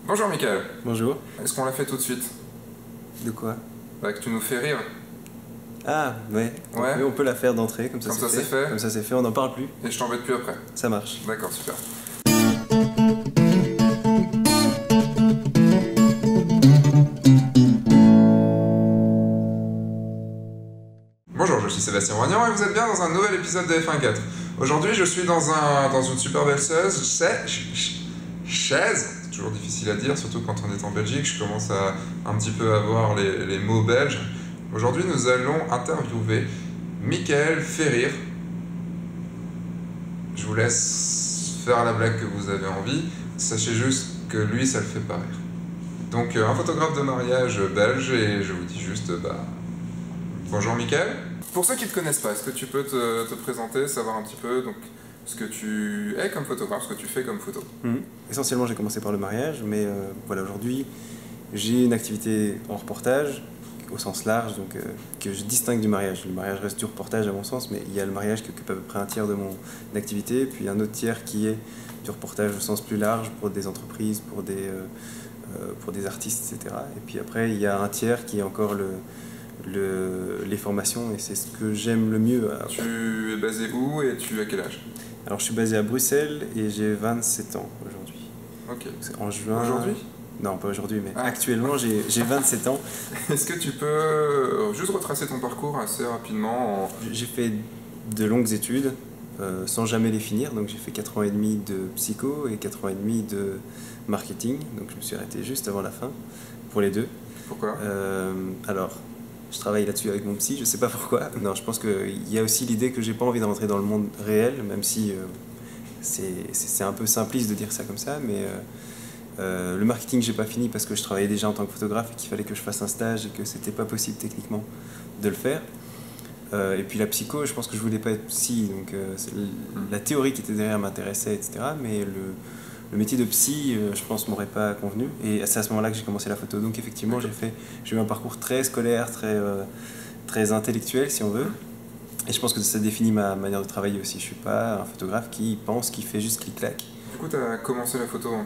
Bonjour Mickaël. Bonjour. Est-ce qu'on l'a fait tout de suite? De quoi? Bah, que tu nous fais rire. Ah, ouais. Ouais. Oui, on peut la faire d'entrée, comme ça Comme ça, c'est c'est fait. Comme ça c'est fait, on n'en parle plus. Et je t'embête plus après. Ça marche. D'accord, super. Bonjour, je suis Sébastien Roignan et vous êtes bien dans un nouvel épisode de F1.4. Aujourd'hui, je suis dans une super belle chaise. C'est toujours difficile à dire, surtout quand on est en Belgique. Je commence à un petit peu avoir les mots belges. Aujourd'hui, nous allons interviewer Mickaël Ferrir. Je vous laisse faire la blague que vous avez envie. Sachez juste que lui, ça le fait pas rire. Donc, un photographe de mariage belge, et je vous dis juste, bonjour Mickaël. Pour ceux qui ne te connaissent pas, est-ce que tu peux te présenter, savoir un petit peu donc, ce que tu es comme photographe, ce que tu fais comme photo? Essentiellement, j'ai commencé par le mariage, mais voilà, aujourd'hui, j'ai une activité en reportage, au sens large, donc que je distingue du mariage. Le mariage reste du reportage à mon sens, mais il y a le mariage qui occupe à peu près un tiers de mon activité, puis un autre tiers qui est du reportage au sens plus large pour des entreprises, pour des artistes, etc. Et puis après, il y a un tiers qui est encore les formations, et c'est ce que j'aime le mieux. Tu es basé où et tu as quel âge? Alors je suis basé à Bruxelles et j'ai 27 ans aujourd'hui. Ok. C'est en juin. Aujourd'hui? Non, pas aujourd'hui, mais actuellement j'ai 27 ans. Est-ce que tu peux juste retracer ton parcours assez rapidement J'ai fait de longues études sans jamais les finir. Donc j'ai fait 4 ans et demi de psycho et 4 ans et demi de marketing. Donc je me suis arrêté juste avant la fin pour les deux. Pourquoi? Alors, je travaille là-dessus avec mon psy, je sais pas pourquoi. Non, je pense qu'il y a aussi l'idée que j'ai pas envie de rentrer dans le monde réel, même si c'est un peu simpliste de dire ça comme ça, mais le marketing j'ai pas fini parce que je travaillais déjà en tant que photographe et qu'il fallait que je fasse un stage et que c'était pas possible techniquement de le faire. Et puis la psycho, je pense que je voulais pas être psy, donc la théorie qui était derrière m'intéressait, etc. Mais le métier de psy, je pense, m'aurait pas convenu. Et c'est à ce moment-là que j'ai commencé la photo. Donc effectivement, j'ai eu un parcours très scolaire, très intellectuel, si on veut. Et je pense que ça définit ma manière de travailler aussi. Je suis pas un photographe qui pense qu'il fait juste clic-clac. Du coup, tu as commencé la photo à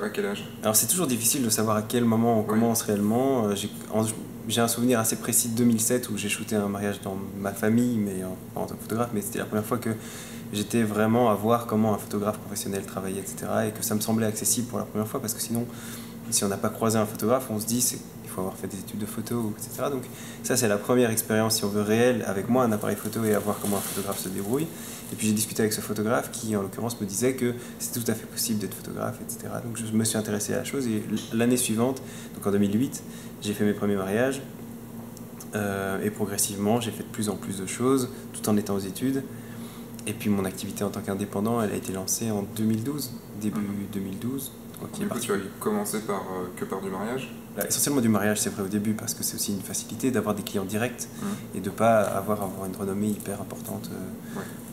quel âge? Alors c'est toujours difficile de savoir à quel moment on commence réellement. J'ai un souvenir assez précis de 2007 où j'ai shooté un mariage dans ma famille, mais pas en tant que photographe, mais c'était la première fois que j'étais vraiment à voir comment un photographe professionnel travaillait, etc. Et que ça me semblait accessible pour la première fois, parce que sinon, si on n'a pas croisé un photographe, on se dit il faut avoir fait des études de photo, etc. Donc ça, c'est la première expérience, si on veut, réelle, avec moi, un appareil photo et à voir comment un photographe se débrouille. Et puis j'ai discuté avec ce photographe qui, en l'occurrence, me disait que c'est tout à fait possible d'être photographe, etc. Donc je me suis intéressé à la chose, et l'année suivante, donc en 2008, j'ai fait mes premiers mariages. Et progressivement, j'ai fait de plus en plus de choses, tout en étant aux études. Et puis mon activité en tant qu'indépendant, elle a été lancée en 2012, début 2012. Du coup, tu as commencé que par du mariage? Essentiellement du mariage, c'est vrai, au début, parce que c'est aussi une facilité d'avoir des clients directs et de ne pas avoir une renommée hyper importante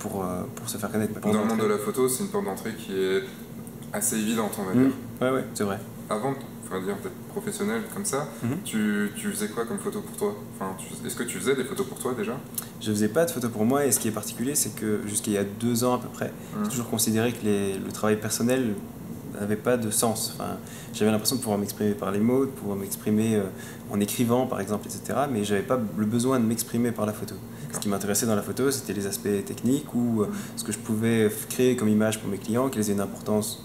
pour se faire connaître. Dans le monde de la photo, c'est une porte d'entrée qui est assez évidente, on va dire. Ouais, c'est vrai. Avant, d'être professionnel comme ça, tu faisais quoi comme photo pour toi? Est-ce que tu faisais des photos pour toi déjà? Je faisais pas de photos pour moi, et ce qui est particulier, c'est que jusqu'à il y a 2 ans à peu près, j'ai toujours considéré que le travail personnel n'avait pas de sens. J'avais l'impression de pouvoir m'exprimer par les mots, de pouvoir m'exprimer en écrivant par exemple, etc. Mais j'avais pas le besoin de m'exprimer par la photo. Ce qui m'intéressait dans la photo, c'était les aspects techniques ou ce que je pouvais créer comme image pour mes clients, qu'elles aient une importance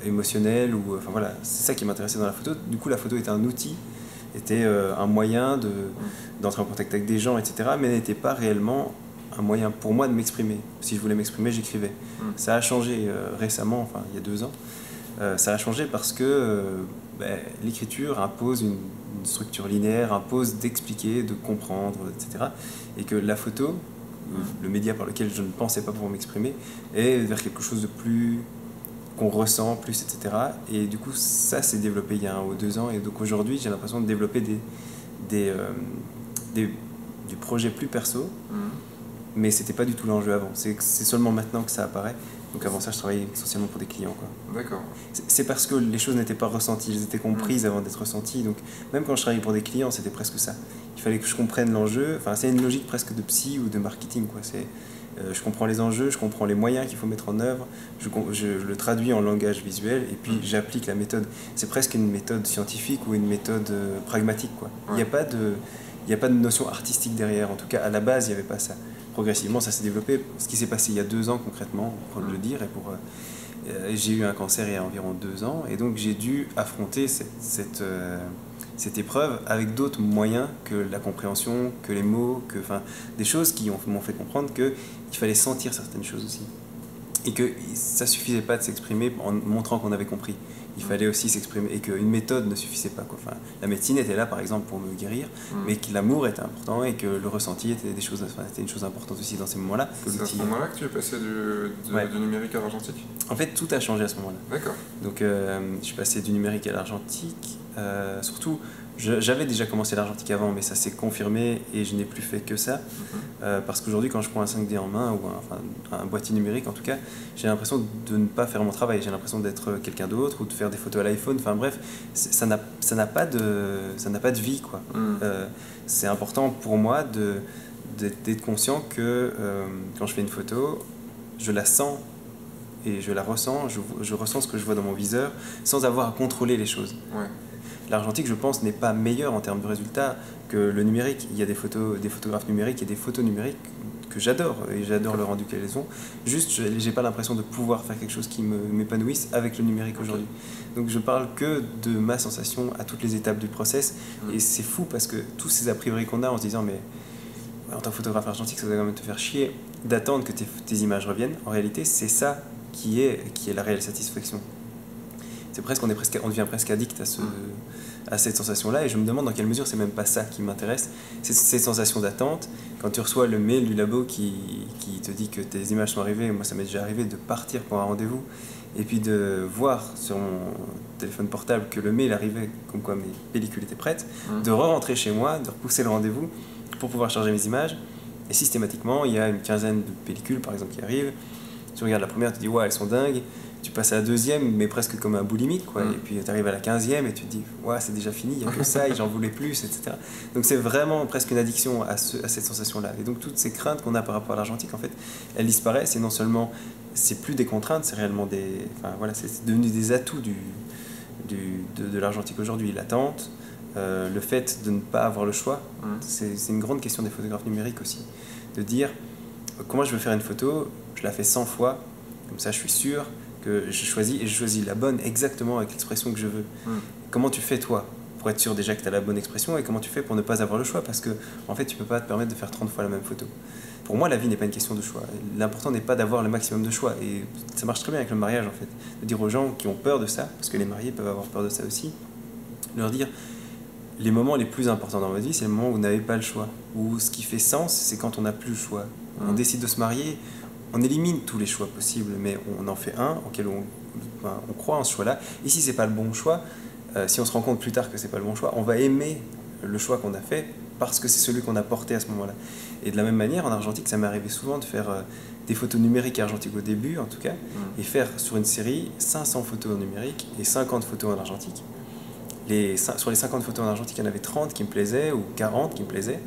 émotionnelle, ou voilà, c'est ça qui m'intéressait dans la photo. Du coup, la photo était un outil, était un moyen d'entrer en contact avec des gens, etc. Mais n'était pas réellement un moyen pour moi de m'exprimer. Si je voulais m'exprimer, j'écrivais. Ça a changé récemment, il y a 2 ans. Ça a changé parce que l'écriture impose une structure linéaire, impose d'expliquer, de comprendre, etc. Et que la photo, le média par lequel je ne pensais pas pouvoir m'exprimer, est vers quelque chose de plus qu'on ressent plus, etc. Et du coup, ça s'est développé il y a 1 ou 2 ans. Et donc aujourd'hui, j'ai l'impression de développer des projets plus perso. Mais c'était pas du tout l'enjeu avant. C'est seulement maintenant que ça apparaît. Donc avant ça, je travaillais essentiellement pour des clients, quoi. D'accord. C'est parce que les choses n'étaient pas ressenties, elles étaient comprises avant d'être ressenties. Donc même quand je travaillais pour des clients, c'était presque ça. Il fallait que je comprenne l'enjeu. C'est une logique presque de psy ou de marketing, quoi. Je comprends les enjeux, je comprends les moyens qu'il faut mettre en œuvre, je le traduis en langage visuel et puis j'applique la méthode. C'est presque une méthode scientifique ou une méthode pragmatique, quoi. Il n'y a pas de notion artistique derrière, en tout cas à la base il n'y avait pas ça. Progressivement ça s'est développé. Ce qui s'est passé il y a 2 ans concrètement, pour le dire, j'ai eu un cancer il y a environ 2 ans et donc j'ai dû affronter cette épreuve avec d'autres moyens que la compréhension, que les mots, des choses qui m'ont fait comprendre qu'il fallait sentir certaines choses aussi. Et que ça ne suffisait pas de s'exprimer en montrant qu'on avait compris. Il fallait aussi s'exprimer et qu'une méthode ne suffisait pas, quoi. Enfin, la médecine était là par exemple pour me guérir, mais que l'amour était important et que le ressenti était une chose importante aussi dans ces moments-là. C'est à ce moment-là que tu es passé du numérique à l'argentique ? En fait, tout a changé à ce moment-là. D'accord. Donc, je suis passé du numérique à l'argentique. Surtout, j'avais déjà commencé l'argentique avant, mais ça s'est confirmé et je n'ai plus fait que ça. Parce qu'aujourd'hui, quand je prends un 5D en main, ou un boîtier numérique en tout cas, j'ai l'impression de ne pas faire mon travail. J'ai l'impression d'être quelqu'un d'autre ou de faire des photos à l'iPhone. Enfin bref, ça n'a pas de vie, quoi. C'est important pour moi d'être conscient que quand je fais une photo, je la sens et je la ressens, je ressens ce que je vois dans mon viseur sans avoir à contrôler les choses. Ouais. L'argentique, je pense, n'est pas meilleur en termes de résultats que le numérique. Il y a des photographes numériques et des photos numériques que j'adore, et j'adore le rendu qu'elles ont. Juste, j'ai pas l'impression de pouvoir faire quelque chose qui m'épanouisse avec le numérique aujourd'hui. Donc je parle que de ma sensation à toutes les étapes du process, et c'est fou parce que tous ces a priori qu'on a en se disant mais en tant que photographe argentique, ça va quand même te faire chier d'attendre que tes images reviennent. En réalité, c'est ça qui est la réelle satisfaction. C'est presque, on devient presque addict à cette sensation-là, et je me demande dans quelle mesure c'est même pas ça qui m'intéresse. C'est cette sensation d'attente. Quand tu reçois le mail du labo qui te dit que tes images sont arrivées, moi ça m'est déjà arrivé de partir pour un rendez-vous, et puis de voir sur mon téléphone portable que le mail arrivait comme quoi mes pellicules étaient prêtes, de re-rentrer chez moi, de repousser le rendez-vous pour pouvoir charger mes images, et systématiquement il y a une quinzaine de pellicules par exemple qui arrivent. Tu regardes la première, tu te dis ouais elles sont dingues, tu passes à la deuxième mais presque comme un boulimique, quoi. Et puis tu arrives à la 15e et tu te dis ouais c'est déjà fini, il n'y a que ça et j'en voulais plus, etc. Donc c'est vraiment presque une addiction à cette sensation-là, et donc toutes ces craintes qu'on a par rapport à l'argentique en fait elles disparaissent, et non seulement c'est plus des contraintes, c'est réellement c'est devenu des atouts de l'argentique aujourd'hui. L'attente, le fait de ne pas avoir le choix, c'est une grande question des photographes numériques aussi, de dire comment je veux faire une photo, je la fais 100 fois, comme ça je suis sûr que je choisis la bonne exactement avec l'expression que je veux. Comment tu fais toi pour être sûr déjà que tu as la bonne expression, et comment tu fais pour ne pas avoir le choix, parce que en fait tu peux pas te permettre de faire 30 fois la même photo. Pour moi la vie n'est pas une question de choix, l'important n'est pas d'avoir le maximum de choix, et ça marche très bien avec le mariage en fait, de dire aux gens qui ont peur de ça, parce que les mariés peuvent avoir peur de ça aussi, leur dire les moments les plus importants dans votre vie, c'est le moment où vous n'avez pas le choix, où ce qui fait sens c'est quand on n'a plus le choix. On décide de se marier, on élimine tous les choix possibles, mais on en fait un auquel on croit en ce choix-là. Et si c'est pas le bon choix, si on se rend compte plus tard que c'est pas le bon choix, on va aimer le choix qu'on a fait parce que c'est celui qu'on a porté à ce moment-là. Et de la même manière, en argentique, ça m'est arrivé souvent de faire des photos numériques argentiques au début, en tout cas, et faire sur une série 500 photos en numérique et 50 photos en argentique. Sur les 50 photos en argentique, il y en avait 30 qui me plaisaient ou 40 qui me plaisaient.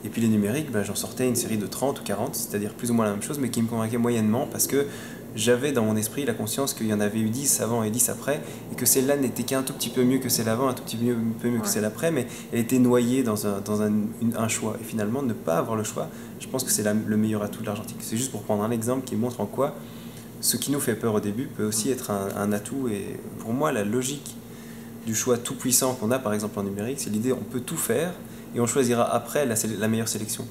Et puis les numériques, j'en sortais une série de 30 ou 40, c'est-à-dire plus ou moins la même chose, mais qui me convainquait moyennement parce que j'avais dans mon esprit la conscience qu'il y en avait eu 10 avant et 10 après, et que celle-là n'était qu'un tout petit peu mieux que celle avant, un tout petit peu mieux que celle après, mais elle était noyée dans un choix. Et finalement, ne pas avoir le choix, je pense que c'est le meilleur atout de l'argentique. C'est juste pour prendre un exemple qui montre en quoi ce qui nous fait peur au début peut aussi être un atout. Et pour moi, la logique du choix tout puissant qu'on a par exemple en numérique, c'est l'idée on peut tout faire et on choisira après la meilleure sélection.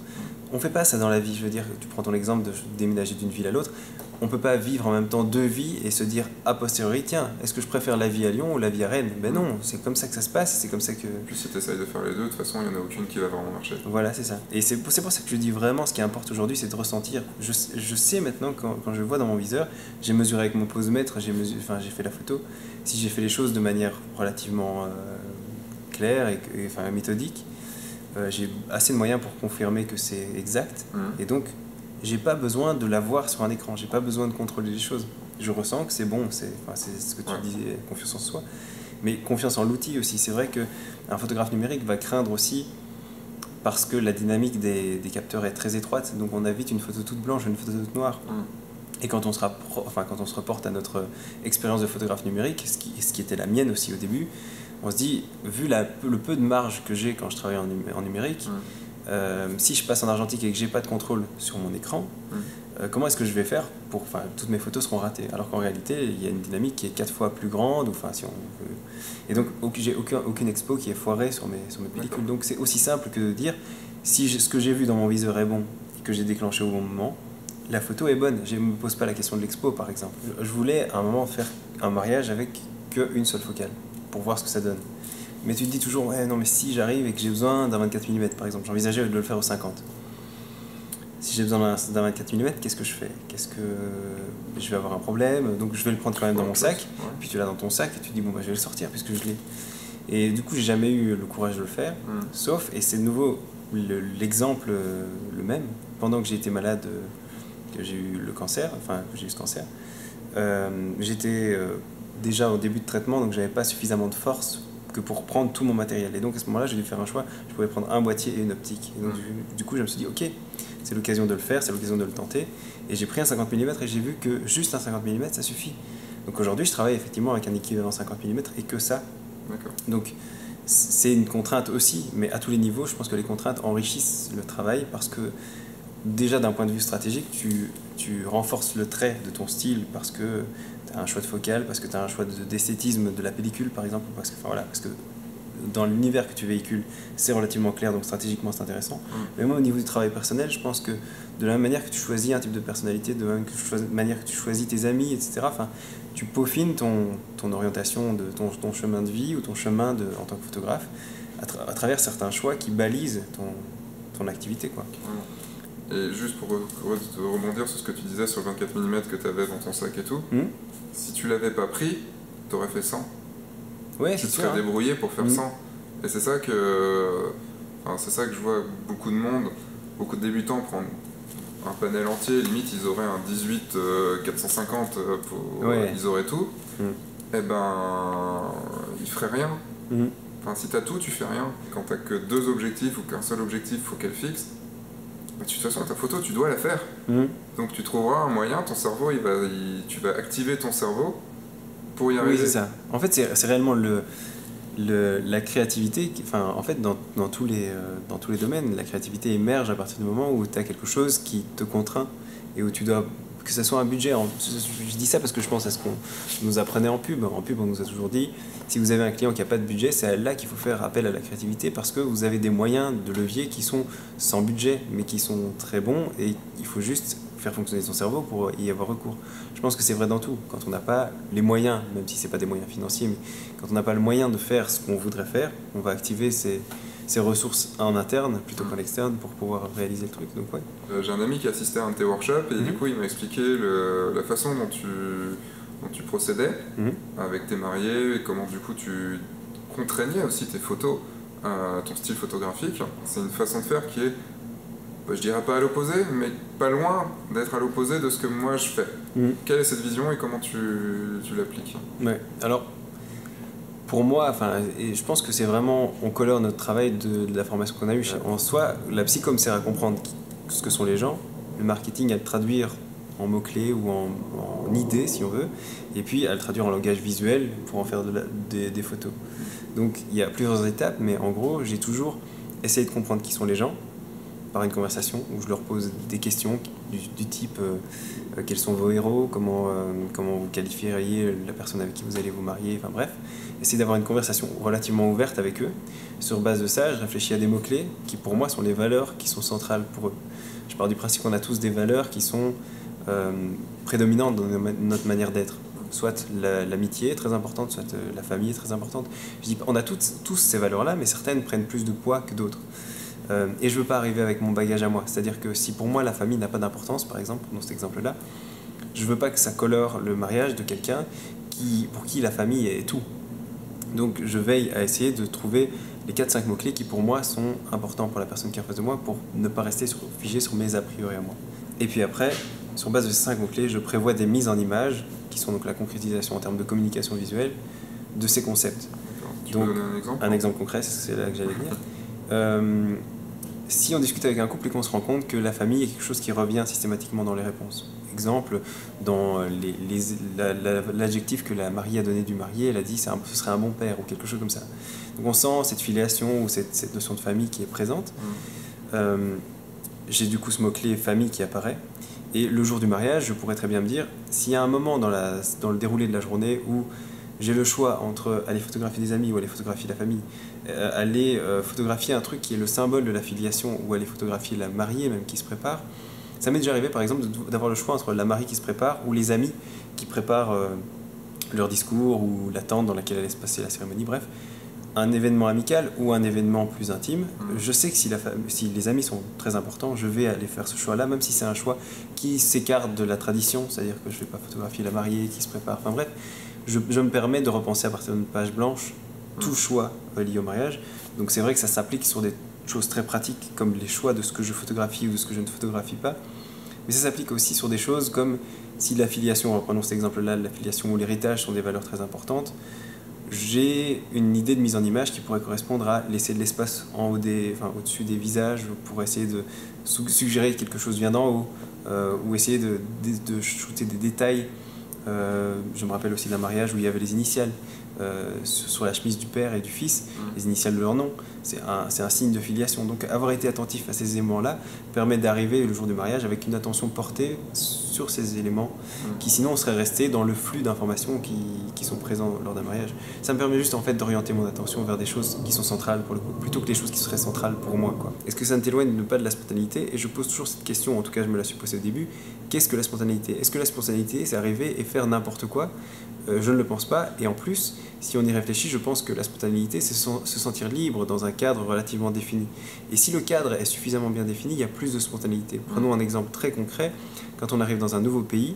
On ne fait pas ça dans la vie, je veux dire, tu prends ton exemple de déménager d'une ville à l'autre, on ne peut pas vivre en même temps 2 vies et se dire a posteriori, tiens, est-ce que je préfère la vie à Lyon ou la vie à Rennes? Ben non, c'est comme ça que ça se passe, c'est comme ça que... Puis si tu essayes de faire les deux, de toute façon, il n'y en a aucune qui va vraiment marcher. Voilà, c'est ça. Et c'est pour ça que je dis vraiment, ce qui importe aujourd'hui, c'est de ressentir. Je sais maintenant, quand je vois dans mon viseur, j'ai mesuré avec mon posemètre, j'ai fait la photo, si j'ai fait les choses de manière relativement claire et méthodique, j'ai assez de moyens pour confirmer que c'est exact, et donc j'ai pas besoin de la voir sur un écran, j'ai pas besoin de contrôler les choses. Je ressens que c'est bon, c'est ce que tu disais, confiance en soi, mais confiance en l'outil aussi. C'est vrai qu'un photographe numérique va craindre aussi parce que la dynamique des capteurs est très étroite, donc on a vite une photo toute blanche, une photo toute noire. Et quand on se reporte à notre expérience de photographe numérique, ce qui était la mienne aussi au début, on se dit, vu le peu de marge que j'ai quand je travaille en numérique, si je passe en argentique et que j'ai pas de contrôle sur mon écran, comment est-ce que je vais faire pour, toutes mes photos seront ratées, alors qu'en réalité il y a une dynamique qui est 4 fois plus grande, ou si on veut. Et donc j'ai aucune expo qui est foirée sur mes pellicules. Donc c'est aussi simple que de dire, si ce que j'ai vu dans mon viseur est bon et que j'ai déclenché au bon moment, la photo est bonne. Je ne me pose pas la question de l'expo, par exemple. Je voulais à un moment faire un mariage avec qu'une seule focale pour voir ce que ça donne. Mais tu te dis toujours, ouais, non, mais si j'arrive et que j'ai besoin d'un 24 mm, par exemple, j'envisageais de le faire au 50. Si j'ai besoin d'un 24 mm, qu'est-ce que je fais? Je vais avoir un problème, donc je vais le prendre quand même dans mon sac, puis tu l'as dans ton sac et tu te dis, bon, je vais le sortir puisque je l'ai. Et du coup, j'ai jamais eu le courage de le faire, sauf, et c'est de nouveau l'exemple le même, pendant que j'ai été malade, que j'ai eu le cancer, que j'ai eu ce cancer, j'étais déjà au début de traitement, donc j'avais pas suffisamment de force que pour prendre tout mon matériel. Et donc à ce moment-là, j'ai dû faire un choix. Je pouvais prendre un boîtier et une optique. Et donc du coup, je me suis dit, ok, c'est l'occasion de le faire, c'est l'occasion de le tenter. Et j'ai pris un 50 mm et j'ai vu que juste un 50 mm, ça suffit. Donc aujourd'hui, je travaille effectivement avec un équivalent 50 mm et que ça. Donc c'est une contrainte aussi, mais à tous les niveaux, je pense que les contraintes enrichissent le travail parce que déjà d'un point de vue stratégique, tu renforces le trait de ton style parce que tu as un choix de focale, parce que tu as un choix d'esthétisme de la pellicule par exemple, parce que dans l'univers que tu véhicules, c'est relativement clair, donc stratégiquement c'est intéressant. Mais moi au niveau du travail personnel, je pense que de la même manière que tu choisis un type de personnalité, de la même manière que tu choisis tes amis, etc., tu peaufines ton orientation, ton chemin de vie ou ton chemin en tant que photographe à travers certains choix qui balisent ton activité, quoi. Et juste pour rebondir sur ce que tu disais sur le 24 mm que tu avais dans ton sac et tout, si tu l'avais pas pris, tu aurais fait 100. Ouais, tu te serais débrouillé pour faire 100. Et c'est ça que je vois beaucoup de monde, beaucoup de débutants prendre un panel entier, limite ils auraient un 18 450, ils auraient tout, et ben ils feraient rien. Si t'as tout, tu fais rien. Quand t'as que 2 objectifs ou qu'un seul objectif, faut qu'elle fixe. De toute façon, ta photo, tu dois la faire. Donc tu trouveras un moyen, ton cerveau, tu vas activer ton cerveau pour y arriver. Oui, c'est ça. En fait, c'est réellement la créativité. En fait, dans tous les domaines, la créativité émerge à partir du moment où tu as quelque chose qui te contraint et où tu dois, que ce soit un budget. Je dis ça parce que je pense à ce qu'on nous apprenait en pub. En pub, on nous a toujours dit, si vous avez un client qui n'a pas de budget, c'est là qu'il faut faire appel à la créativité parce que vous avez des moyens de levier qui sont sans budget, mais qui sont très bons et il faut juste faire fonctionner son cerveau pour y avoir recours. Je pense que c'est vrai dans tout. Quand on n'a pas les moyens, même si ce n'est pas des moyens financiers, mais quand on n'a pas le moyen de faire ce qu'on voudrait faire, on va activer ses ressources en interne plutôt qu'en externe pour pouvoir réaliser le truc. Donc, ouais. J'ai un ami qui assistait à un de tes workshops et du coup il m'a expliqué la façon dont tu procédais avec tes mariés et comment du coup tu contraignais aussi tes photos, ton style photographique. C'est une façon de faire qui est, je dirais pas à l'opposé, mais pas loin d'être à l'opposé de ce que moi je fais. Quelle est cette vision et comment tu l'appliques? Ouais. Alors, pour moi, et je pense que c'est vraiment, on colore notre travail de la formation qu'on a eue. En soi, la psychom sert à comprendre ce que sont les gens, le marketing à le traduire en mots-clés ou en idées, si on veut, et puis à le traduire en langage visuel pour en faire des photos. Donc il y a plusieurs étapes, mais en gros, j'ai toujours essayé de comprendre qui sont les gens par une conversation où je leur pose des questions du type quels sont vos héros, comment vous qualifieriez la personne avec qui vous allez vous marier, enfin bref, essayer d'avoir une conversation relativement ouverte avec eux. Sur base de ça, je réfléchis à des mots-clés qui pour moi sont les valeurs qui sont centrales pour eux. Je pars du principe qu'on a tous des valeurs qui sont prédominantes dans notre manière d'être. Soit l'amitié est très importante, soit la famille est très importante. Je dis, on a tous ces valeurs-là, mais certaines prennent plus de poids que d'autres. Et je ne veux pas arriver avec mon bagage à moi. C'est-à-dire que si pour moi la famille n'a pas d'importance, par exemple, dans cet exemple-là, je ne veux pas que ça colore le mariage de quelqu'un pour qui la famille est tout. Donc je veille à essayer de trouver les 4-5 mots-clés qui pour moi sont importants pour la personne qui est en face de moi pour ne pas rester figé sur mes a priori à moi. Et puis après, sur base de ces 5 mots-clés, je prévois des mises en images qui sont donc la concrétisation en termes de communication visuelle de ces concepts. Tu peux donner un exemple? Un exemple concret, c'est là que j'allais venir. si on discute avec un couple et qu'on se rend compte que la famille est quelque chose qui revient systématiquement dans les réponses. Exemple, dans l'adjectif que la mariée a donné du marié, elle a dit ce serait un bon père ou quelque chose comme ça. Donc on sent cette filiation ou cette notion de famille qui est présente. J'ai du coup ce mot-clé famille qui apparaît. Et le jour du mariage, je pourrais très bien me dire, s'il y a un moment dans le déroulé de la journée où j'ai le choix entre aller photographier des amis ou aller photographier la famille, aller photographier un truc qui est le symbole de la filiation ou aller photographier la mariée même qui se prépare, ça m'est déjà arrivé par exemple d'avoir le choix entre la mariée qui se prépare ou les amis qui préparent leur discours ou la tente dans laquelle allait se passer la cérémonie, bref. Un événement amical ou un événement plus intime, je sais que si les amis sont très importants, je vais aller faire ce choix-là, même si c'est un choix qui s'écarte de la tradition, c'est-à-dire que je ne vais pas photographier la mariée qui se prépare, enfin bref, je me permets de repenser à partir d'une page blanche tout choix lié au mariage. Donc c'est vrai que ça s'applique sur des choses très pratiques, comme les choix de ce que je photographie ou de ce que je ne photographie pas, mais ça s'applique aussi sur des choses comme si la filiation, reprenons cet exemple-là, la filiation ou l'héritage sont des valeurs très importantes, j'ai une idée de mise en image qui pourrait correspondre à laisser de l'espace au-dessus des visages pour essayer de suggérer que quelque chose vient d'en haut ou essayer de shooter des détails. Je me rappelle aussi d'un mariage où il y avait les initiales sur la chemise du père et du fils, les initiales de leur nom. C'est un signe de filiation. Donc avoir été attentif à ces éléments-là permet d'arriver le jour du mariage avec une attention portée sur ces éléments qui sinon seraient restés dans le flux d'informations qui sont présents lors d'un mariage. Ça me permet juste en fait d'orienter mon attention vers des choses qui sont centrales pour le coup, plutôt que les choses qui seraient centrales pour moi, quoi. Est-ce que ça ne t'éloigne pas de la spontanéité? Et je pose toujours cette question, en tout cas je me la suis posée au début, qu'est-ce que la spontanéité? Est-ce que la spontanéité c'est arriver et faire n'importe quoi? Je ne le pense pas, et en plus, si on y réfléchit, je pense que la spontanéité, c'est se sentir libre dans un cadre relativement défini. Et si le cadre est suffisamment bien défini, il y a plus de spontanéité. Prenons un exemple très concret, quand on arrive dans un nouveau pays,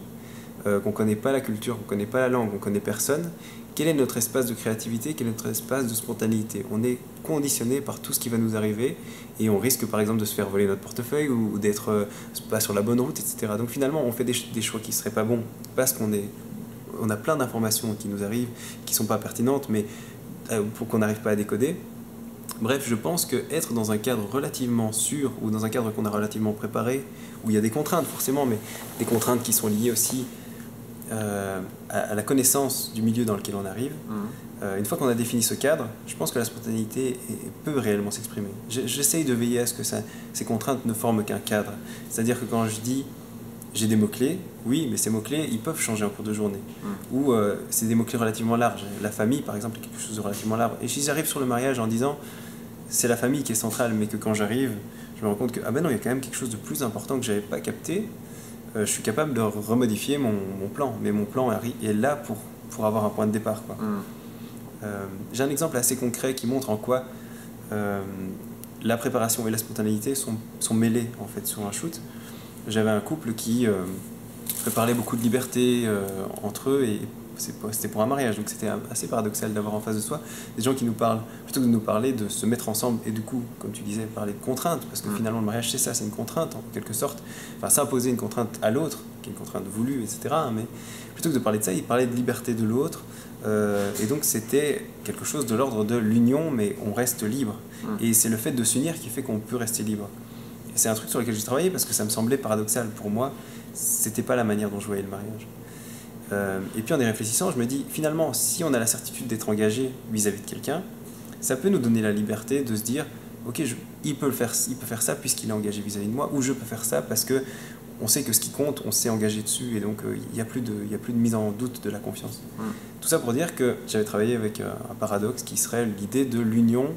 qu'on ne connaît pas la culture, qu'on ne connaît pas la langue, qu'on ne connaît personne, quel est notre espace de créativité, quel est notre espace de spontanéité? On est conditionné par tout ce qui va nous arriver, et on risque par exemple de se faire voler notre portefeuille, ou d'être pas sur la bonne route, etc. Donc finalement, on fait des choix qui ne seraient pas bons, parce qu'on a plein d'informations qui nous arrivent, qui ne sont pas pertinentes, mais pour qu'on n'arrive pas à décoder. Bref, je pense qu'être dans un cadre relativement sûr, ou dans un cadre qu'on a relativement préparé, où il y a des contraintes forcément, mais des contraintes qui sont liées aussi à la connaissance du milieu dans lequel on arrive, une fois qu'on a défini ce cadre, je pense que la spontanéité peut réellement s'exprimer. J'essaye de veiller à ce que ces contraintes ne forment qu'un cadre. C'est-à-dire que quand je dis j'ai des mots-clés, oui, mais ces mots-clés, ils peuvent changer en cours de journée. Ou c'est des mots-clés relativement larges. La famille, par exemple, est quelque chose de relativement large. Et si j'arrive sur le mariage en disant c'est la famille qui est centrale, mais que quand j'arrive, je me rends compte que ah ben non, il y a quand même quelque chose de plus important que je n'avais pas capté, je suis capable de remodifier mon plan. Mais mon plan est là pour avoir un point de départ, quoi. J'ai un exemple assez concret qui montre en quoi la préparation et la spontanéité sont mêlées en fait, sur un shoot. J'avais un couple qui parlait beaucoup de liberté entre eux, et c'était pour un mariage, donc c'était assez paradoxal d'avoir en face de soi des gens qui nous parlent, plutôt que de nous parler de se mettre ensemble, et du coup, comme tu disais, parler de contraintes, parce que finalement le mariage c'est ça, c'est une contrainte en quelque sorte, enfin s'imposer une contrainte à l'autre, qui est une contrainte voulue, etc. Mais plutôt que de parler de ça, ils parlaient de liberté de l'autre, et donc c'était quelque chose de l'ordre de l'union, mais on reste libre, et c'est le fait de s'unir qui fait qu'on peut rester libre. C'est un truc sur lequel j'ai travaillé parce que ça me semblait paradoxal pour moi. C'était pas la manière dont je voyais le mariage. Et puis en y réfléchissant, je me dis finalement, si on a la certitude d'être engagé vis-à-vis de quelqu'un, ça peut nous donner la liberté de se dire ok, il peut faire ça puisqu'il est engagé vis-à-vis de moi, ou je peux faire ça parce que on sait que ce qui compte, on s'est engagé dessus, et donc il n'y a plus de mise en doute de la confiance. Tout ça pour dire que j'avais travaillé avec un paradoxe qui serait l'idée de l'union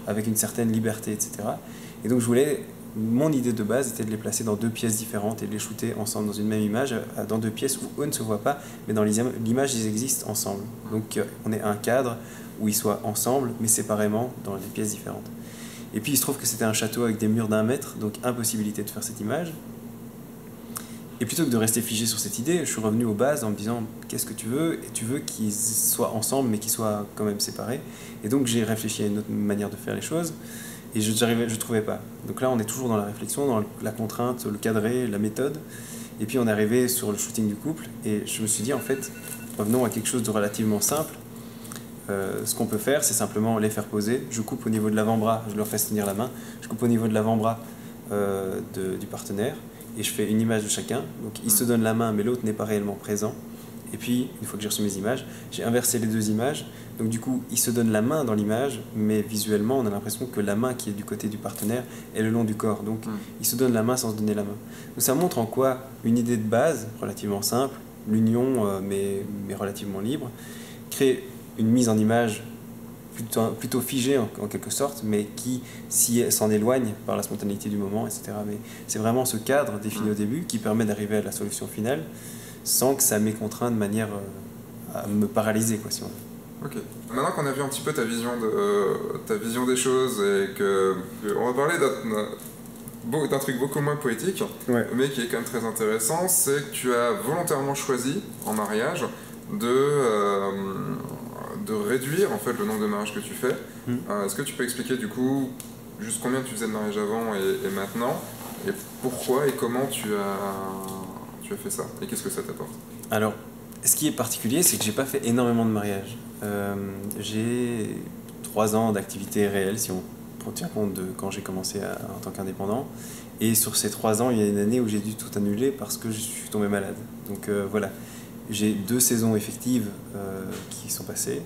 avec une certaine liberté, etc. Et donc mon idée de base était de les placer dans deux pièces différentes et de les shooter ensemble dans une même image, dans deux pièces où eux ne se voient pas, mais dans l'image ils existent ensemble. Donc on est un cadre où ils soient ensemble, mais séparément dans des pièces différentes. Et puis il se trouve que c'était un château avec des murs d'1 mètre, donc impossibilité de faire cette image. Et plutôt que de rester figé sur cette idée, je suis revenu aux bases en me disant qu'est-ce que tu veux? Et tu veux qu'ils soient ensemble mais qu'ils soient quand même séparés. Et donc j'ai réfléchi à une autre manière de faire les choses. Et je trouvais pas. Donc là, on est toujours dans la réflexion, dans la contrainte, le cadré, la méthode. Et puis on est arrivé sur le shooting du couple. Et je me suis dit, en fait, revenons à quelque chose de relativement simple. Ce qu'on peut faire, c'est simplement les faire poser. Je coupe au niveau de l'avant-bras, je leur fais tenir la main. Je coupe au niveau de l'avant-bras du partenaire et je fais une image de chacun. Donc ils se donnent la main, mais l'autre n'est pas réellement présent. Et puis, une fois que j'ai reçu mes images, j'ai inversé les deux images. Donc du coup, ils se donnent la main dans l'image, mais visuellement, on a l'impression que la main qui est du côté du partenaire est le long du corps. Donc ils se donnent la main sans se donner la main. Donc ça montre en quoi une idée de base, relativement simple, l'union, mais relativement libre, crée une mise en image plutôt figée en quelque sorte, mais qui s'en éloigne par la spontanéité du moment, etc. Mais c'est vraiment ce cadre défini au début qui permet d'arriver à la solution finale, sans que ça m'ait contraint de manière à me paralyser, quoi, si on veut. Ok. Maintenant qu'on a vu un petit peu ta vision des choses et que on va parler d'un truc beaucoup moins poétique, ouais, mais qui est quand même très intéressant, c'est que tu as volontairement choisi en mariage de réduire en fait le nombre de mariages que tu fais. Est-ce que tu peux expliquer du coup juste combien tu faisais de mariages avant et maintenant, et pourquoi et comment tu as fait ça et qu'est-ce que ça t'apporte? Alors, ce qui est particulier, c'est que j'ai pas fait énormément de mariages. J'ai 3 ans d'activité réelle, si on tient compte de quand j'ai commencé en tant qu'indépendant. Et sur ces 3 ans, il y a une année où j'ai dû tout annuler parce que je suis tombé malade. Donc voilà, j'ai 2 saisons effectives qui sont passées.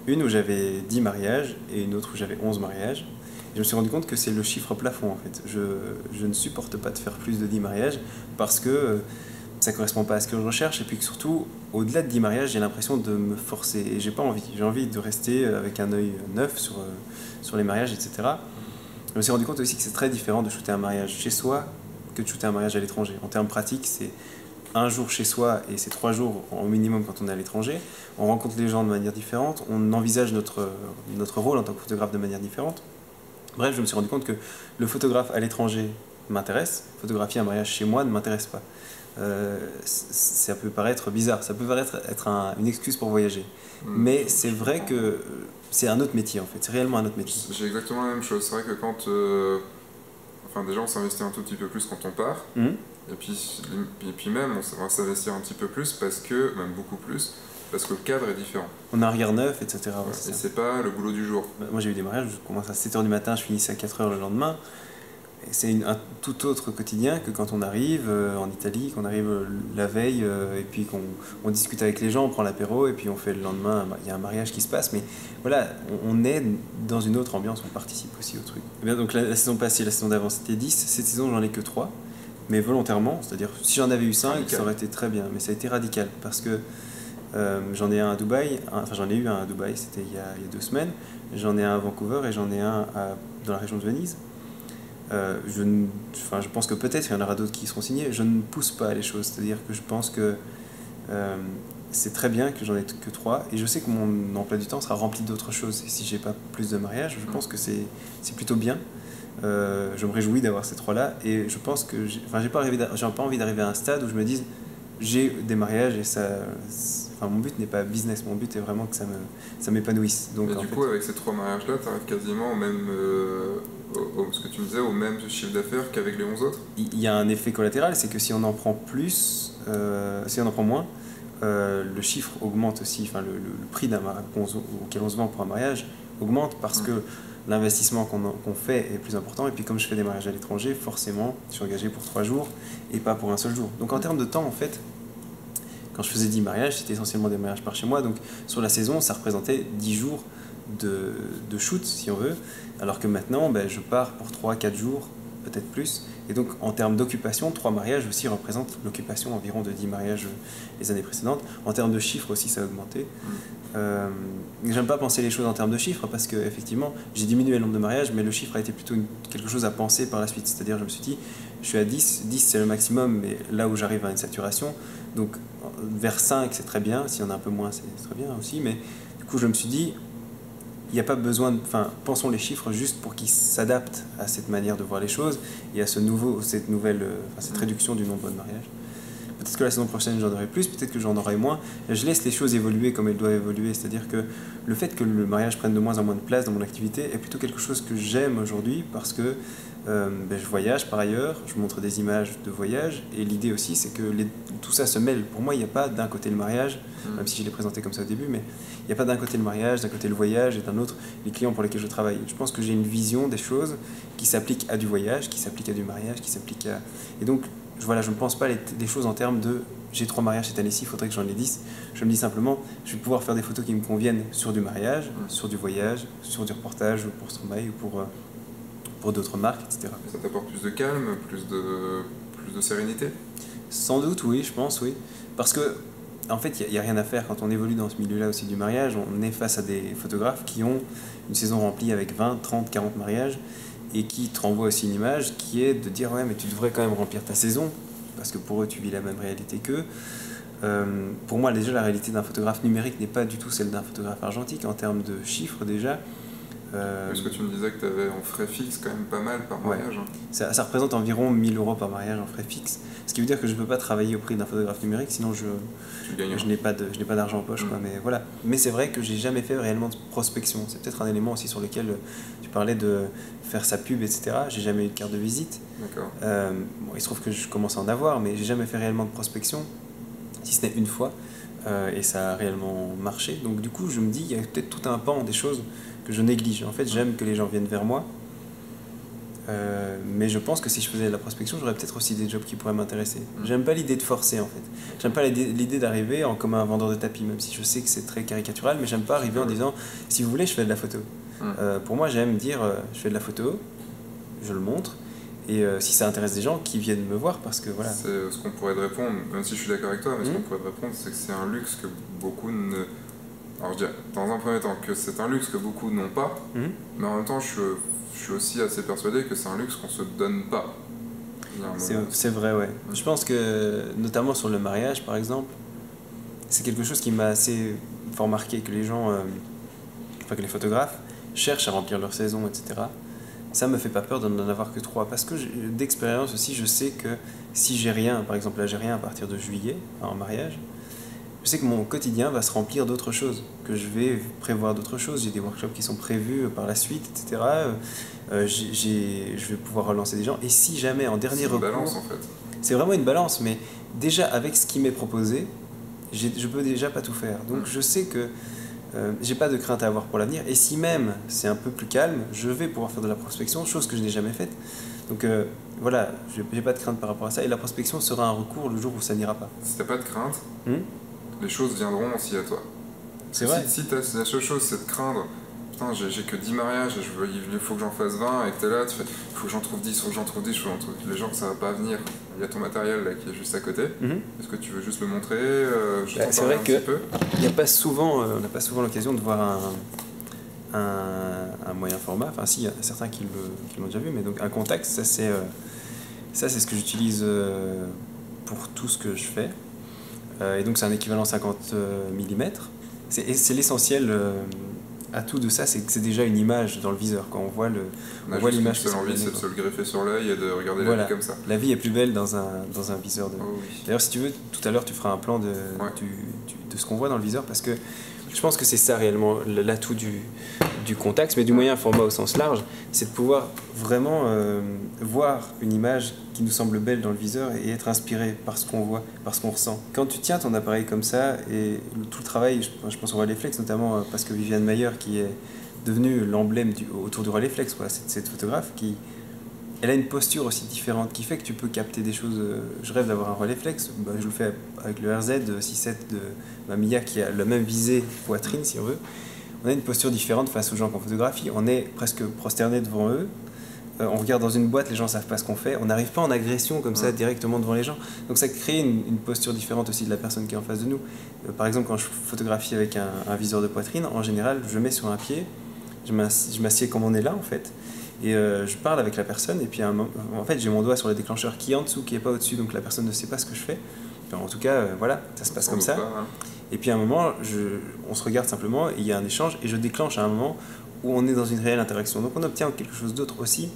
Une où j'avais 10 mariages et une autre où j'avais 11 mariages. Et je me suis rendu compte que c'est le chiffre plafond en fait. Je ne supporte pas de faire plus de 10 mariages parce que ça ne correspond pas à ce que je recherche et puis que surtout, au-delà de 10 mariages, j'ai l'impression de me forcer et j'ai pas envie. J'ai envie de rester avec un œil neuf sur les mariages, etc. Je me suis rendu compte aussi que c'est très différent de shooter un mariage chez soi que de shooter un mariage à l'étranger. En termes pratiques, c'est un jour chez soi et c'est 3 jours au minimum quand on est à l'étranger. On rencontre les gens de manière différente, on envisage notre rôle en tant que photographe de manière différente. Bref, je me suis rendu compte que le photographe à l'étranger m'intéresse, photographier un mariage chez moi ne m'intéresse pas. Ça peut paraître bizarre, ça peut paraître être une excuse pour voyager. Mais c'est vrai que c'est un autre métier en fait, c'est réellement un autre métier. J'ai exactement la même chose, c'est vrai que quand... Enfin déjà on s'investit un tout petit peu plus quand on part, et puis même on va s'investir un petit peu plus parce que, même beaucoup plus, parce que le cadre est différent. On a un regard neuf, etc. Ouais, et c'est pas le boulot du jour. Moi j'ai eu des mariages, je commence à 7h du matin, je finissais à 4h le lendemain. C'est un tout autre quotidien que quand on arrive en Italie, qu'on arrive la veille et puis qu'on discute avec les gens, on prend l'apéro et puis on fait le lendemain, il y a un mariage qui se passe, mais voilà, on est dans une autre ambiance, on participe aussi au truc. Et bien, donc la saison passée, la saison d'avant c'était 10, cette saison j'en ai que 3, mais volontairement, c'est-à-dire si j'en avais eu 5, radical. Ça aurait été très bien, mais ça a été radical parce que j'en ai un à Dubaï, j'en ai eu un à Dubaï, c'était il y a 2 semaines, j'en ai un à Vancouver et j'en ai un dans la région de Venise. Je pense que peut-être il y en aura d'autres qui seront signés. Je ne pousse pas les choses, c'est-à-dire que je pense que c'est très bien que j'en ai que 3 et je sais que mon emploi du temps sera rempli d'autres choses. Et si j'ai pas plus de mariages, je pense que c'est plutôt bien. Je me réjouis d'avoir ces 3-là et je pense que j'ai pas envie d'arriver à un stade où je me dise j'ai des mariages et mon but n'est pas business, mon but est vraiment que ça m'épanouisse. Donc, et du coup, avec ces 3 mariages-là, tu arrives quasiment au même, ce que tu me disais, au même chiffre d'affaires qu'avec les 11 autres? Il y a un effet collatéral, c'est que si on en prend si on en prend moins, le chiffre augmente aussi, le prix auquel on se vend pour un mariage augmente parce que l'investissement qu'on fait est plus important. Et puis comme je fais des mariages à l'étranger, forcément, je suis engagé pour 3 jours et pas pour un seul jour. Donc en termes de temps, en fait, quand je faisais 10 mariages, c'était essentiellement des mariages par chez moi. Donc sur la saison, ça représentait 10 jours de shoot, si on veut. Alors que maintenant, je pars pour 3-4 jours, peut-être plus. Et donc en termes d'occupation, 3 mariages aussi représentent l'occupation environ de 10 mariages les années précédentes. En termes de chiffres aussi, ça a augmenté. J'aime pas penser les choses en termes de chiffres parce que effectivement, j'ai diminué le nombre de mariages, mais le chiffre a été plutôt quelque chose à penser par la suite. C'est-à-dire, je me suis dit, je suis à 10 c'est le maximum, mais là où j'arrive à une saturation, donc vers 5 c'est très bien, s'il y en a un peu moins c'est très bien aussi, mais du coup je me suis dit, il n'y a pas besoin pensons les chiffres juste pour qu'ils s'adaptent à cette manière de voir les choses et à cette réduction du nombre de mariages. Peut-être que la saison prochaine j'en aurai plus, peut-être que j'en aurai moins. Je laisse les choses évoluer comme elles doivent évoluer, c'est-à-dire que le fait que le mariage prenne de moins en moins de place dans mon activité est plutôt quelque chose que j'aime aujourd'hui parce que je voyage par ailleurs, je montre des images de voyage et l'idée aussi c'est que tout ça se mêle. Pour moi, il n'y a pas d'un côté le mariage, même si je l'ai présenté comme ça au début, mais il n'y a pas d'un côté le mariage, d'un côté le voyage et d'un autre les clients pour lesquels je travaille. Je pense que j'ai une vision des choses qui s'appliquent à du voyage, qui s'appliquent à du mariage, qui s'appliquent à... Et donc, voilà, je ne pense pas des choses en termes de j'ai 3 mariages cette année-ci, il faudrait que j'en ai 10. Je me dis simplement, je vais pouvoir faire des photos qui me conviennent sur du mariage, sur du voyage, sur du reportage pour Stromae ou pour d'autres marques, etc. Et ça t'apporte plus de calme, plus de sérénité? Sans doute, oui, je pense, oui. Parce que, en fait, il n'y a rien à faire. Quand on évolue dans ce milieu-là aussi du mariage, on est face à des photographes qui ont une saison remplie avec 20, 30, 40 mariages et qui te renvoient aussi une image qui est de dire « ouais, mais tu devrais quand même remplir ta saison ». Parce que pour eux, tu vis la même réalité qu'eux. Pour moi, déjà, la réalité d'un photographe numérique n'est pas du tout celle d'un photographe argentique en termes de chiffres, déjà. Parce que tu me disais que tu avais en frais fixes quand même pas mal par mariage. Ça représente environ 1 000 € par mariage en frais fixes. Ce qui veut dire que je ne peux pas travailler au prix d'un photographe numérique, sinon je n'ai pas d'argent en poche. Quoi, mais voilà. Mais c'est vrai que j'ai jamais fait réellement de prospection. C'est peut-être un élément aussi sur lequel tu parlais de faire sa pub, etc. J'ai jamais eu de carte de visite. D'accord. Il se trouve que je commence à en avoir, mais j'ai jamais fait réellement de prospection, si ce n'est une fois. Et ça a réellement marché. Donc du coup, je me dis, il y a peut-être tout un pan des choses que je néglige. En fait, j'aime que les gens viennent vers moi, mais je pense que si je faisais de la prospection, j'aurais peut-être aussi des jobs qui pourraient m'intéresser. J'aime pas l'idée de forcer, en fait. J'aime pas l'idée d'arriver comme un vendeur de tapis, même si je sais que c'est très caricatural, mais j'aime pas arriver en disant, si vous voulez, je fais de la photo. Pour moi, j'aime dire, je fais de la photo, je le montre, et si ça intéresse des gens, qui viennent me voir, parce que voilà. C'est ce qu'on pourrait te répondre, même si je suis d'accord avec toi, mais ce qu'on pourrait te répondre, c'est que c'est un luxe que beaucoup ne... Alors je dirais, dans un premier temps, que c'est un luxe que beaucoup n'ont pas, mais en même temps, je suis aussi assez persuadé que c'est un luxe qu'on se donne pas. C'est vrai, ouais. Je pense que, notamment sur le mariage, par exemple, c'est quelque chose qui m'a assez fort marqué, que les gens, que les photographes cherchent à remplir leur saison, etc. Ça me fait pas peur d'en avoir que 3, parce que d'expérience aussi, je sais que si j'ai rien, par exemple là j'ai rien à partir de juillet, en mariage, je sais que mon quotidien va se remplir d'autres choses, que je vais prévoir d'autres choses, j'ai des workshops qui sont prévus par la suite, etc. Je vais pouvoir relancer des gens, et si jamais en dernier recours... C'est une balance en fait. C'est vraiment une balance, mais déjà avec ce qui m'est proposé, je peux déjà pas tout faire. Donc je sais que j'ai pas de crainte à avoir pour l'avenir, et si même c'est un peu plus calme, je vais pouvoir faire de la prospection, chose que je n'ai jamais faite. Donc voilà, j'ai pas de crainte par rapport à ça, et la prospection sera un recours le jour où ça n'ira pas. Si t'as pas de crainte, les choses viendront aussi à toi. C'est vrai. Si la seule chose c'est de craindre, putain j'ai que 10 mariages, il faut que j'en fasse 20, et que t'es là, tu fais, il faut que j'en trouve 10, il faut que j'en trouve 10, les gens que ça va pas venir, il y a ton matériel là qui est juste à côté, est-ce que tu veux juste le montrer, c'est vrai qu'il n'y a pas souvent, on n'a pas souvent l'occasion de voir un moyen format, enfin si, il y a certains qui l'ont déjà vu, mais donc un contact, ça c'est ce que j'utilise pour tout ce que je fais. Et donc c'est un équivalent 50 mm. C'est l'essentiel atout de ça, c'est que c'est déjà une image dans le viseur. Quand on voit l'image. La seule envie, c'est de se le greffer sur l'œil et de regarder la vie comme ça. La vie est plus belle dans un viseur. D'ailleurs, si tu veux, tout à l'heure, tu feras un plan de ce qu'on voit dans le viseur, parce que je pense que c'est ça réellement l'atout du contact, mais du moyen format au sens large, c'est de pouvoir vraiment voir une image qui nous semble belle dans le viseur et être inspiré par ce qu'on voit, par ce qu'on ressent. Quand tu tiens ton appareil comme ça, et tout le travail, je pense au Rolleiflex notamment, parce que Viviane Mayer, qui est devenue l'emblème autour du Rolleiflex, cette photographe, elle a une posture aussi différente qui fait que tu peux capter des choses. Je rêve d'avoir un Rolleiflex, je le fais avec le RZ 6.7 de Mamiya qui a la même visée poitrine si on veut. On a une posture différente face aux gens qu'on photographie, on est presque prosterné devant eux, on regarde dans une boîte, les gens ne savent pas ce qu'on fait, on n'arrive pas en agression comme ça directement devant les gens. Donc ça crée une posture différente aussi de la personne qui est en face de nous. Par exemple, quand je photographie avec un viseur de poitrine, en général, je mets sur un pied, je m'assieds comme on est là en fait. Et je parle avec la personne, et puis en fait j'ai mon doigt sur le déclencheur qui est en dessous, qui n'est pas au-dessus, donc la personne ne sait pas ce que je fais. Enfin, en tout cas, voilà, ça se passe comme ça. Et puis à un moment, on se regarde simplement, et il y a un échange, et je déclenche à un moment où on est dans une réelle interaction. Donc on obtient quelque chose d'autre aussi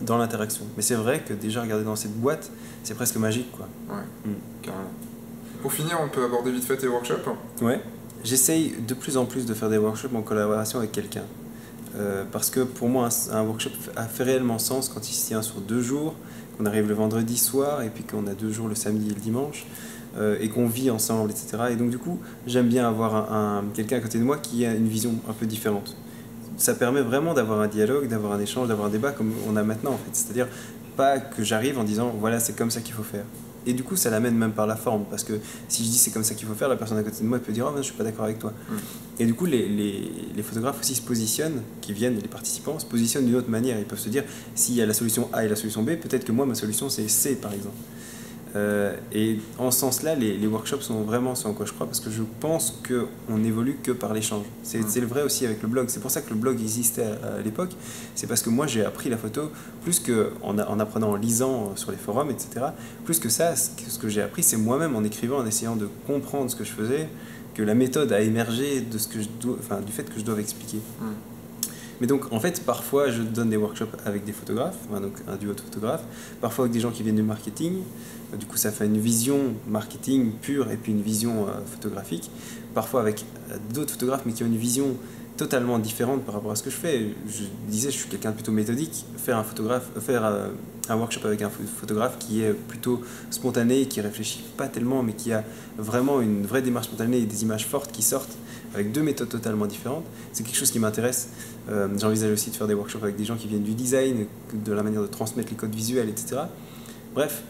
dans l'interaction. Mais c'est vrai que déjà regarder dans cette boîte, c'est presque magique, quoi. Ouais, carrément. Pour finir, on peut aborder vite fait tes workshops. Ouais, j'essaye de plus en plus de faire des workshops en collaboration avec quelqu'un. Parce que pour moi, un workshop a fait réellement sens quand il se tient sur 2 jours, qu'on arrive le vendredi soir et puis qu'on a 2 jours le samedi et le dimanche. et qu'on vit ensemble, etc. Et donc du coup, j'aime bien avoir quelqu'un à côté de moi qui a une vision un peu différente. Ça permet vraiment d'avoir un dialogue, d'avoir un échange, d'avoir un débat comme on a maintenant en fait. C'est-à-dire pas que j'arrive en disant voilà c'est comme ça qu'il faut faire. Et du coup ça l'amène même par la forme parce que si je dis c'est comme ça qu'il faut faire, la personne à côté de moi elle peut dire oh ben, je suis pas d'accord avec toi. Et du coup les photographes aussi se positionnent, qui viennent, les participants se positionnent d'une autre manière. Ils peuvent se dire s'il y a la solution A et la solution B, peut-être que moi ma solution c'est C par exemple. Et en ce sens-là, les workshops sont vraiment ce en quoi je crois, parce que je pense qu'on évolue que par l'échange. C'est le vrai aussi avec le blog. C'est pour ça que le blog existait à l'époque. C'est parce que moi, j'ai appris la photo, plus qu'en apprenant, en lisant sur les forums, etc. Plus que ça, ce que j'ai appris, c'est moi-même en écrivant, en essayant de comprendre ce que je faisais, que la méthode a émergé de ce que du fait que je dois expliquer. Mais donc, en fait, parfois, je donne des workshops avec des photographes, donc un duo de photographes, parfois avec des gens qui viennent du marketing. Du coup, ça fait une vision marketing pure et puis une vision photographique. Parfois avec d'autres photographes, mais qui ont une vision totalement différente par rapport à ce que je fais. Je disais, je suis quelqu'un de plutôt méthodique. Faire un workshop avec un photographe qui est plutôt spontané, qui réfléchit pas tellement, mais qui a vraiment une vraie démarche spontanée et des images fortes qui sortent avec deux méthodes totalement différentes, c'est quelque chose qui m'intéresse. J'envisage aussi de faire des workshops avec des gens qui viennent du design, de la manière de transmettre les codes visuels, etc. Bref,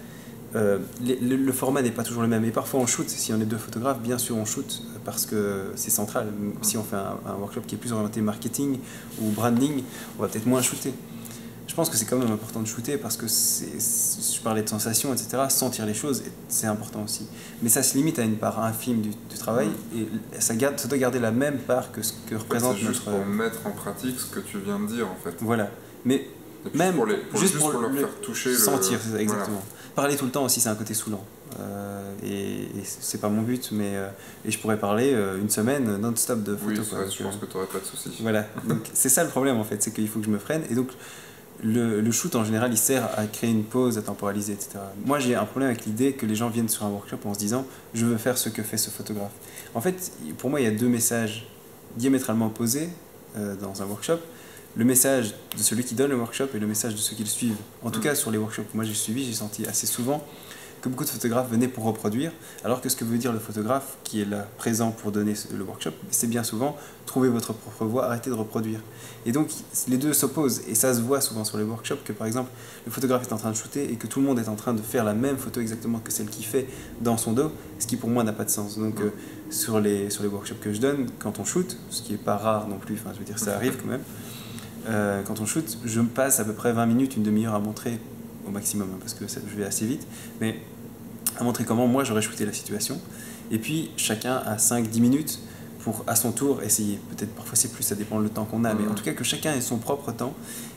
le format n'est pas toujours le même. Et parfois on shoot, si on est deux photographes, bien sûr on shoot parce que c'est central. Si on fait un workshop qui est plus orienté marketing ou branding, on va peut-être moins shooter. Je pense que c'est quand même important de shooter parce que je parlais de sensations, etc. Sentir les choses, c'est important aussi. Mais ça se limite à une part infime du travail et ça doit garder la même part que ce que représente notre... C'est juste pour mettre en pratique ce que tu viens de dire en fait. Voilà. Mais même pour leur faire toucher sentir, c'est ça, exactement. Voilà. Parler tout le temps aussi, c'est un côté saoulant. Et c'est pas mon but, mais et je pourrais parler une semaine non-stop de photos. Oui, je pense que tu n'aurais pas de soucis. Voilà. Donc c'est ça le problème en fait, c'est qu'il faut que je me freine. Et donc le shoot en général il sert à créer une pause, à temporaliser, etc. Moi j'ai un problème avec l'idée que les gens viennent sur un workshop en se disant je veux faire ce que fait ce photographe. En fait, pour moi il y a deux messages diamétralement opposés dans un workshop. Le message de celui qui donne le workshop et le message de ceux qui le suivent. En tout cas sur les workshops que moi j'ai suivis, j'ai senti assez souvent que beaucoup de photographes venaient pour reproduire, alors que ce que veut dire le photographe qui est là présent pour donner le workshop, c'est bien souvent trouver votre propre voie, arrêtez de reproduire. Et donc les deux s'opposent et ça se voit souvent sur les workshops que par exemple le photographe est en train de shooter et que tout le monde est en train de faire la même photo exactement que celle qu'il fait dans son dos, ce qui pour moi n'a pas de sens. Donc sur les workshops que je donne, quand on shoot, ce qui n'est pas rare non plus, enfin je veux dire ça arrive quand même, quand on shoot, je me passe à peu près 20 minutes, une demi-heure à montrer au maximum, parce que je vais assez vite, mais à montrer comment moi j'aurais shooté la situation. Et puis chacun a 5-10 minutes pour à son tour essayer. Peut-être parfois c'est plus, ça dépend le temps qu'on a, mais en tout cas que chacun ait son propre temps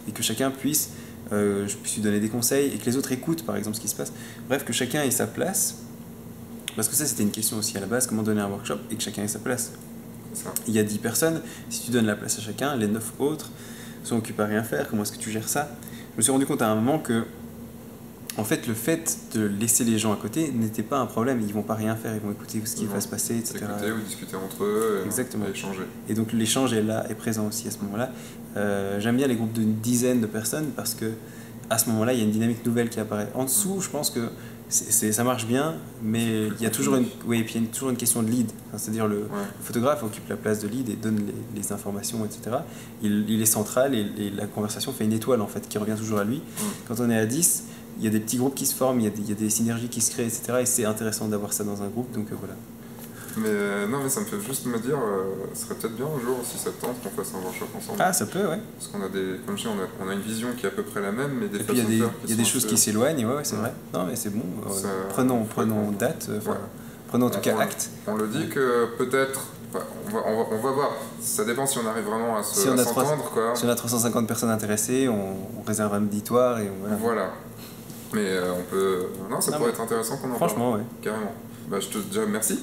et que chacun puisse, je puisse lui donner des conseils et que les autres écoutent par exemple ce qui se passe. Bref, que chacun ait sa place, parce que ça c'était une question aussi à la base, comment donner un workshop et que chacun ait sa place. Il y a 10 personnes, si tu donnes la place à chacun, les 9 autres sont occupés à rien faire, comment est-ce que tu gères ça? Je me suis rendu compte à un moment que en fait, le fait de laisser les gens à côté n'était pas un problème. Ils vont pas rien faire, ils vont écouter ce qui va se passer, etc. Écouter ou discuter entre eux, exactement. Et échanger. Et donc l'échange est là, est présent aussi à ce moment-là. J'aime bien les groupes d'une dizaine de personnes parce que à ce moment-là, il y a une dynamique nouvelle qui apparaît. En dessous, je pense que ça marche bien, mais il y a toujours une question de lead. Enfin, c'est-à-dire le photographe occupe la place de lead et donne les informations, etc. Il est central et la conversation fait une étoile en fait qui revient toujours à lui. Quand on est à 10, il y a des petits groupes qui se forment, il y a des synergies qui se créent, etc. Et c'est intéressant d'avoir ça dans un groupe, donc voilà. Mais non, mais ça me fait juste me dire, ce serait peut-être bien un jour, si ça te tente, qu'on fasse un workshop ensemble. Ah, ça peut, ouais. Parce qu'on a comme je dis, on a une vision qui est à peu près la même, mais des façons de faire il y a des choses qui s'éloignent, ouais, c'est vrai. Non, mais c'est bon. Prenons date, prenons en tout cas acte. On le dit que peut-être. On va voir, ça dépend si on arrive vraiment à s'entendre. Si on a 350 personnes intéressées, on réserve un auditoire et voilà. Mais on peut. Non, ça pourrait être intéressant qu'on en parle. Franchement, oui. Carrément. Bah, je te dis merci.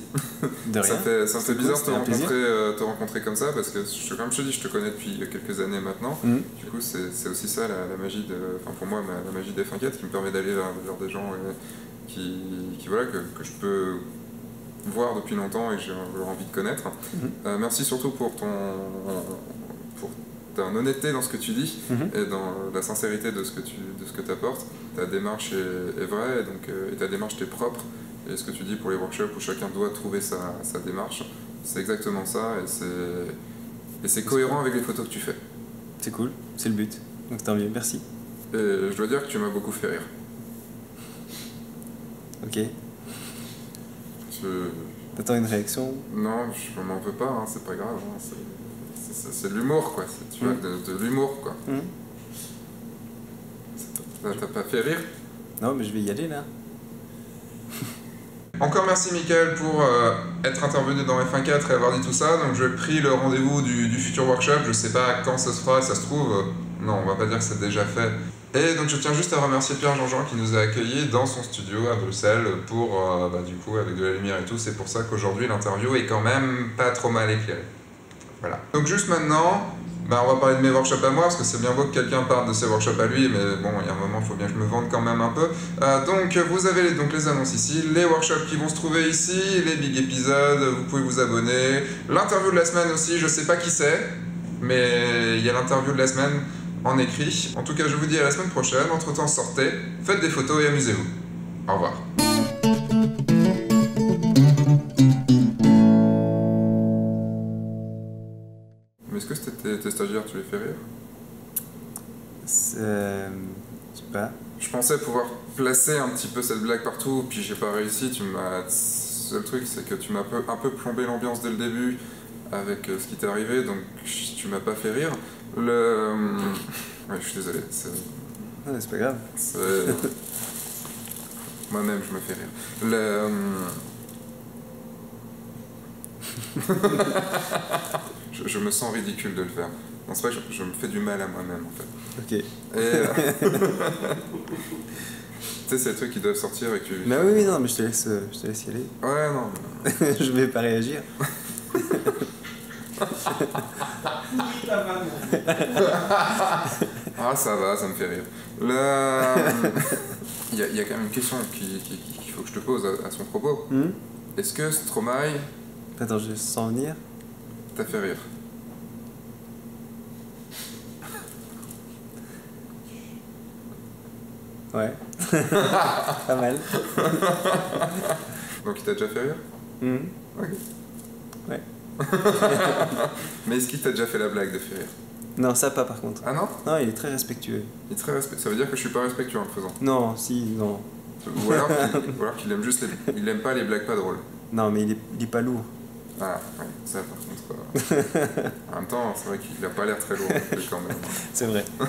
De rien. Ça fait bizarre de te rencontrer comme ça parce que, comme je te dis, je te connais depuis quelques années maintenant. Du coup, c'est aussi ça la magie pour moi, la magie des F1.4 qui me permet d'aller vers des gens qui voilà, que je peux voir depuis longtemps et que j'ai envie de connaître. Merci surtout pour ta honnêteté dans ce que tu dis et dans la sincérité de ce que tu apportes. Ta démarche est vraie et ta démarche t'est propre Et ce que tu dis pour les workshops où chacun doit trouver sa démarche, c'est exactement ça, et c'est cohérent avec les photos que tu fais. C'est cool, c'est le but. Donc tant mieux, merci. Et je dois dire que tu m'as beaucoup fait rire. Ok. T'attends une réaction? Non, je m'en veux pas, hein, c'est pas grave. Hein, c'est de l'humour, quoi. Tu vois, de l'humour, quoi. T'as pas fait rire? Non, mais je vais y aller, là. Encore merci Mickaël pour être intervenu dans F1.4 et avoir dit tout ça. Donc j'ai pris le rendez-vous du futur workshop. Je sais pas quand ça se fera, ça se trouve. Non, on va pas dire que c'est déjà fait. Et donc je tiens juste à remercier Pierre Jean-Jean qui nous a accueillis dans son studio à Bruxelles pour, du coup, avec de la lumière et tout. C'est pour ça qu'aujourd'hui l'interview est quand même pas trop mal éclairée. Voilà. Donc juste maintenant, on va parler de mes workshops à moi, parce que c'est bien beau que quelqu'un parle de ses workshops à lui, mais bon, il y a un moment, il faut bien que je me vende quand même un peu. Donc vous avez les annonces ici, les workshops qui vont se trouver ici, les big épisodes, vous pouvez vous abonner. L'interview de la semaine aussi, je sais pas qui c'est, mais il y a l'interview de la semaine en écrit. En tout cas, je vous dis à la semaine prochaine. Entre-temps, sortez, faites des photos et amusez-vous. Au revoir. Mais est-ce que tes stagiaires, tu les fais rire? Je sais pas. Je pensais pouvoir placer un petit peu cette blague partout, puis j'ai pas réussi. Le seul truc, c'est que tu m'as un peu plombé l'ambiance dès le début avec ce qui t'est arrivé, donc tu m'as pas fait rire. Ouais, je suis désolé. Non, c'est pas grave. Moi-même, je me fais rire. Je me sens ridicule de le faire. Non, c'est vrai que je me fais du mal à moi-même, en fait. Ok. Et... tu sais, c'est les trucs qui doivent sortir et que tu... Mais oui, non, mais je te laisse y aller. Ouais, non. Je vais pas réagir. Ah, ça va, ça me fait rire. Il y a quand même une question qu'il faut que je te pose à son propos. Est-ce que Stromae... Attends, je sens venir. T'a fait rire? Ouais. Pas mal. Donc il t'a déjà fait rire? Ok. Ouais. Mais est-ce qu'il t'a déjà fait la blague de faire rire? Non, ça pas par contre. Ah non? Non, il est très respectueux. Il est très respectueux. Ça veut dire que je suis pas respectueux en le faisant? Non, si, non. Ou alors qu'il aime juste il aime pas les blagues pas drôles. Non, mais il est pas lourd. Ah, ouais, ça par contre... En même temps, c'est vrai qu'il a pas l'air très lourd quand même. C'est vrai. Non,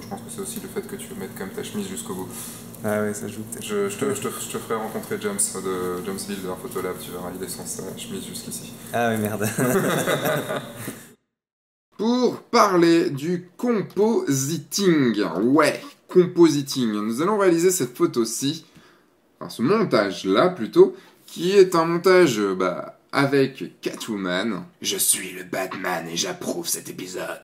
je pense que c'est aussi le fait que tu veux mettre comme ta chemise jusqu'au bout. Ah ouais, ça joue peut-être. Je te ferai rencontrer James de James Builder Photolab, tu verras, il est sans sa chemise jusqu'ici. Ah ouais, merde. Pour parler du compositing, ouais, compositing, nous allons réaliser cette photo-ci, enfin ce montage-là plutôt, qui est un montage avec Catwoman. Je suis le Batman et j'approuve cet épisode.